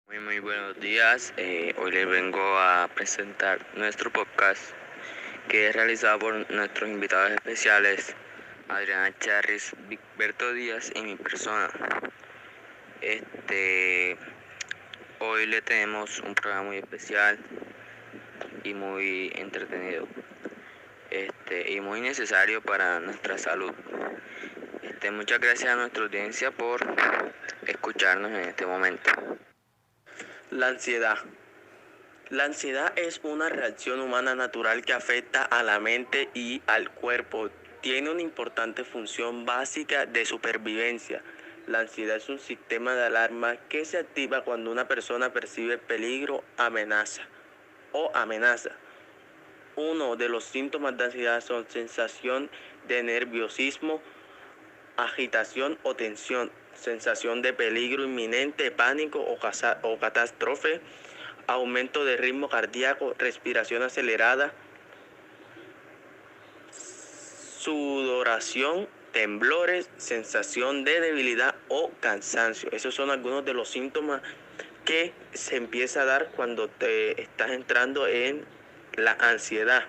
Muy buenos días. Hoy les vengo a presentar nuestro podcast que es realizado por nuestros invitados especiales Adriana Charris, Vicberto Díaz y mi persona. Hoy le tenemos un programa muy especial y muy entretenido, y muy necesario para nuestra salud. Muchas gracias a nuestra audiencia por escucharnos en este momento. La ansiedad. La ansiedad es una reacción humana natural que afecta a la mente y al cuerpo. Tiene una importante función básica de supervivencia. La ansiedad es un sistema de alarma que se activa cuando una persona percibe peligro, amenaza. Uno de los síntomas de ansiedad son sensación de nerviosismo, agitación o tensión, sensación de peligro inminente, pánico o catástrofe, aumento de ritmo cardíaco, respiración acelerada, sudoración, temblores, sensación de debilidad o cansancio. Esos son algunos de los síntomas que se empieza a dar cuando te estás entrando en la ansiedad.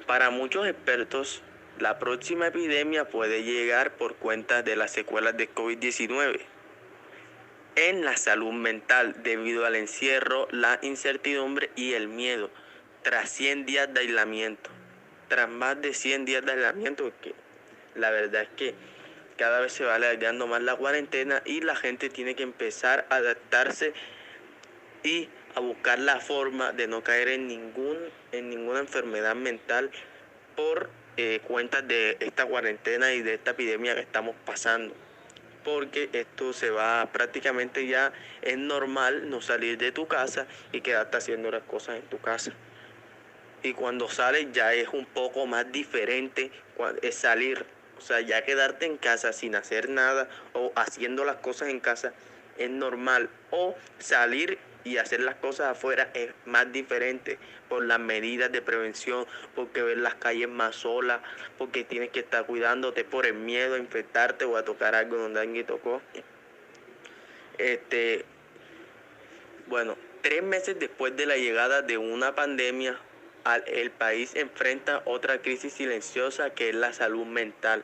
Para muchos expertos, la próxima epidemia puede llegar por cuenta de las secuelas de COVID-19 en la salud mental debido al encierro, la incertidumbre y el miedo tras 100 días de aislamiento. Tras más de 100 días de aislamiento, porque la verdad es que cada vez se va alargando más la cuarentena y la gente tiene que empezar a adaptarse y a buscar la forma de no caer en ninguna enfermedad mental por cuenta de esta cuarentena y de esta epidemia que estamos pasando. Porque esto se va prácticamente ya, es normal no salir de tu casa y quedarte haciendo las cosas en tu casa. Y cuando sales ya es un poco más diferente, es salir, o sea, ya quedarte en casa sin hacer nada o haciendo las cosas en casa es normal, o salir y hacer las cosas afuera es más diferente por las medidas de prevención, porque ves las calles más solas, porque tienes que estar cuidándote por el miedo a infectarte o a tocar algo donde alguien tocó. Bueno, 3 meses después de la llegada de una pandemia, el país enfrenta otra crisis silenciosa que es la salud mental.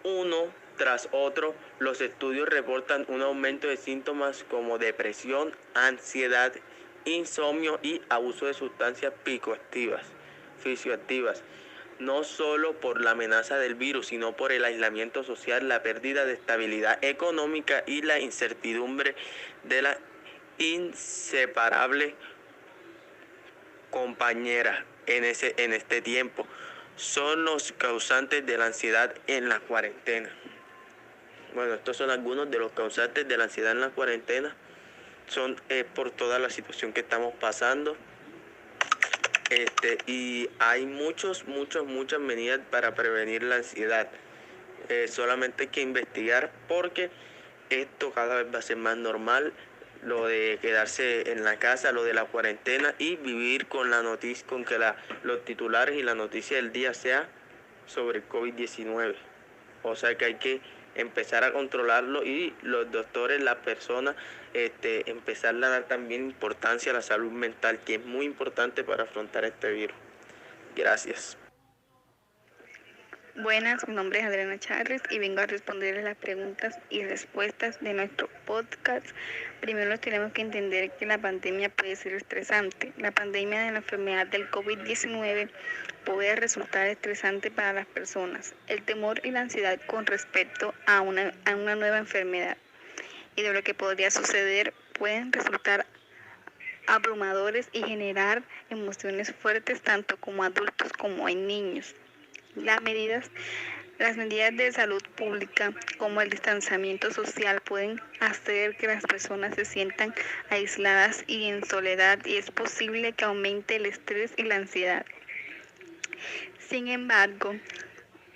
Uno tras otro, los estudios reportan un aumento de síntomas como depresión, ansiedad, insomnio y abuso de sustancias fisioactivas. No solo por la amenaza del virus, sino por el aislamiento social, la pérdida de estabilidad económica y la incertidumbre de la inseparable compañera en este tiempo. Son los causantes de la ansiedad en la cuarentena. Bueno, estos son algunos de los causantes de la ansiedad en la cuarentena. Son por toda la situación que estamos pasando. Y hay muchas medidas para prevenir la ansiedad. Solamente hay que investigar porque esto cada vez va a ser más normal, lo de quedarse en la casa, lo de la cuarentena y vivir con la noticia, con que los titulares y la noticia del día sea sobre el COVID-19. O sea que hay que empezar a controlarlo y los doctores, las personas, empezar a dar también importancia a la salud mental, que es muy importante para afrontar este virus. Gracias. Buenas, mi nombre es Adriana Charris y vengo a responderles las preguntas y respuestas de nuestro podcast. Primero tenemos que entender que la pandemia puede ser estresante. La pandemia de la enfermedad del COVID-19 puede resultar estresante para las personas. El temor y la ansiedad con respecto a una nueva enfermedad y de lo que podría suceder pueden resultar abrumadores y generar emociones fuertes tanto como adultos como en niños. Las medidas de salud pública, como el distanciamiento social, pueden hacer que las personas se sientan aisladas y en soledad, y es posible que aumente el estrés y la ansiedad. Sin embargo,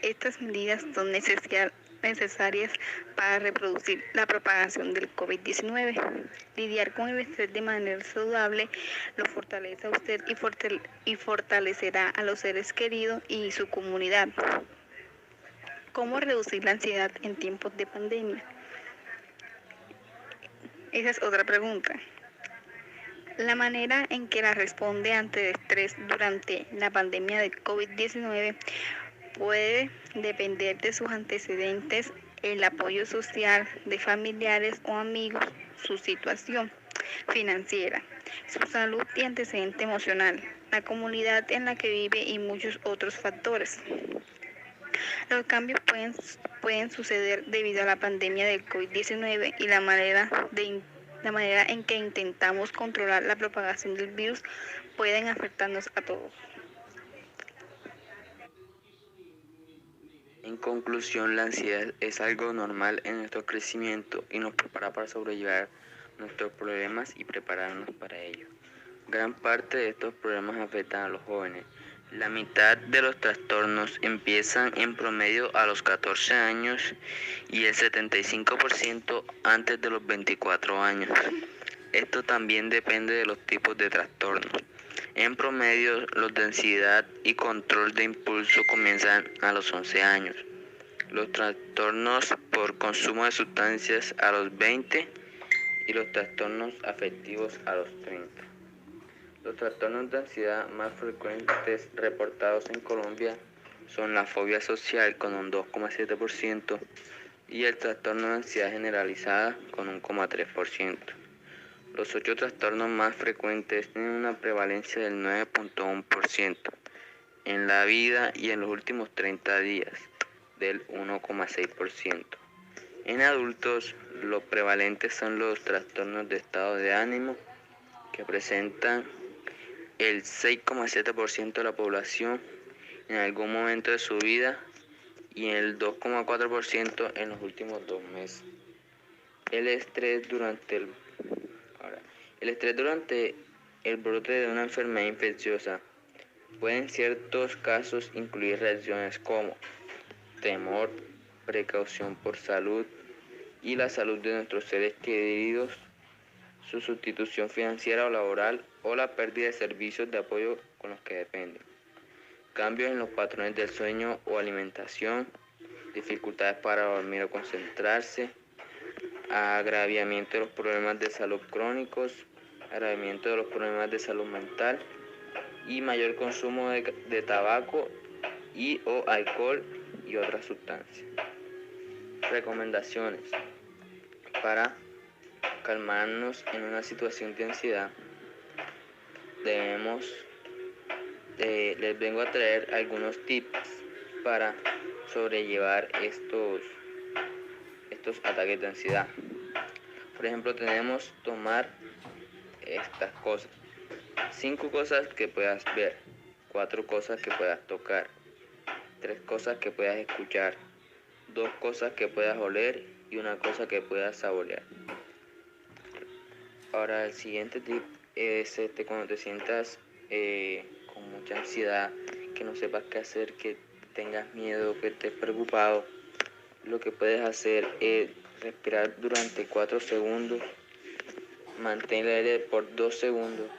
estas medidas son necesarias para reproducir la propagación del COVID-19. Lidiar con el estrés de manera saludable lo fortalece a usted y fortalecerá a los seres queridos y su comunidad. ¿Cómo reducir la ansiedad en tiempos de pandemia? Esa es otra pregunta. La manera en que la responde ante el estrés durante la pandemia de COVID-19 puede depender de sus antecedentes, el apoyo social de familiares o amigos, su situación financiera, su salud y antecedente emocional, la comunidad en la que vive y muchos otros factores. Los cambios pueden suceder debido a la pandemia del COVID-19 y la manera en que intentamos controlar la propagación del virus pueden afectarnos a todos. En conclusión, la ansiedad es algo normal en nuestro crecimiento y nos prepara para sobrellevar nuestros problemas y prepararnos para ello. Gran parte de estos problemas afectan a los jóvenes. La mitad de los trastornos empiezan en promedio a los 14 años y el 75% antes de los 24 años. Esto también depende de los tipos de trastornos. En promedio, los de ansiedad y control de impulso comienzan a los 11 años. Los trastornos por consumo de sustancias a los 20 y los trastornos afectivos a los 30. Los trastornos de ansiedad más frecuentes reportados en Colombia son la fobia social con un 2,7% y el trastorno de ansiedad generalizada con un 1,3%. Los 8 trastornos más frecuentes tienen una prevalencia del 9,1% en la vida y en los últimos 30 días del 1,6%. En adultos, los prevalentes son los trastornos de estado de ánimo, que presentan el 6,7% de la población en algún momento de su vida y el 2,4% en los últimos 2 meses. El estrés durante el brote de una enfermedad infecciosa puede en ciertos casos incluir reacciones como temor, precaución por salud y la salud de nuestros seres queridos, su sustitución financiera o laboral o la pérdida de servicios de apoyo con los que dependen, cambios en los patrones del sueño o alimentación, dificultades para dormir o concentrarse, agraviamiento de los problemas de salud crónicos, agravamiento de los problemas de salud mental y mayor consumo de tabaco y o alcohol y otras sustancias. Recomendaciones para calmarnos en una situación de ansiedad. Les vengo a traer algunos tips para sobrellevar estos ataques de ansiedad. Por ejemplo, tenemos tomar estas cosas: 5 cosas que puedas ver, 4 cosas que puedas tocar, 3 cosas que puedas escuchar, 2 cosas que puedas oler y 1 cosa que puedas saborear. Ahora, el siguiente tip es cuando te sientas con mucha ansiedad, que no sepas qué hacer, que tengas miedo, que estés preocupado. Lo que puedes hacer es respirar durante 4 segundos, mantén el aire por 2 segundos,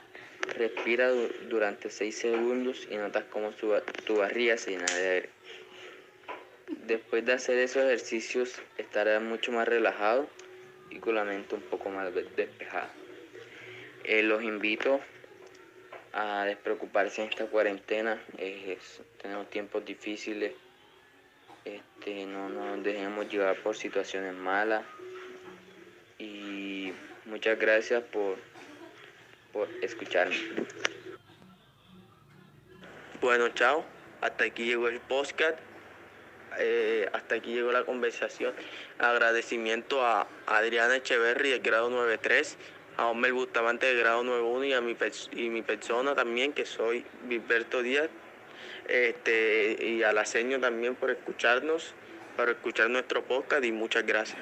respira durante 6 segundos y notas cómo tu barriga se llena de aire. Después de hacer esos ejercicios estarás mucho más relajado y con la mente un poco más despejada. Los invito a despreocuparse en esta cuarentena. Tenemos tiempos difíciles. No nos dejemos llevar por situaciones malas. Y muchas gracias por escucharme. Bueno, chao. Hasta aquí llegó el podcast. Hasta aquí llegó la conversación. Agradecimiento a Adriana Echeverry del grado 9.3, a Omer Bustamante del grado 9.1 y mi persona también, que soy Gilberto Díaz, y a la seño también por escucharnos, para escuchar nuestro podcast, y muchas gracias.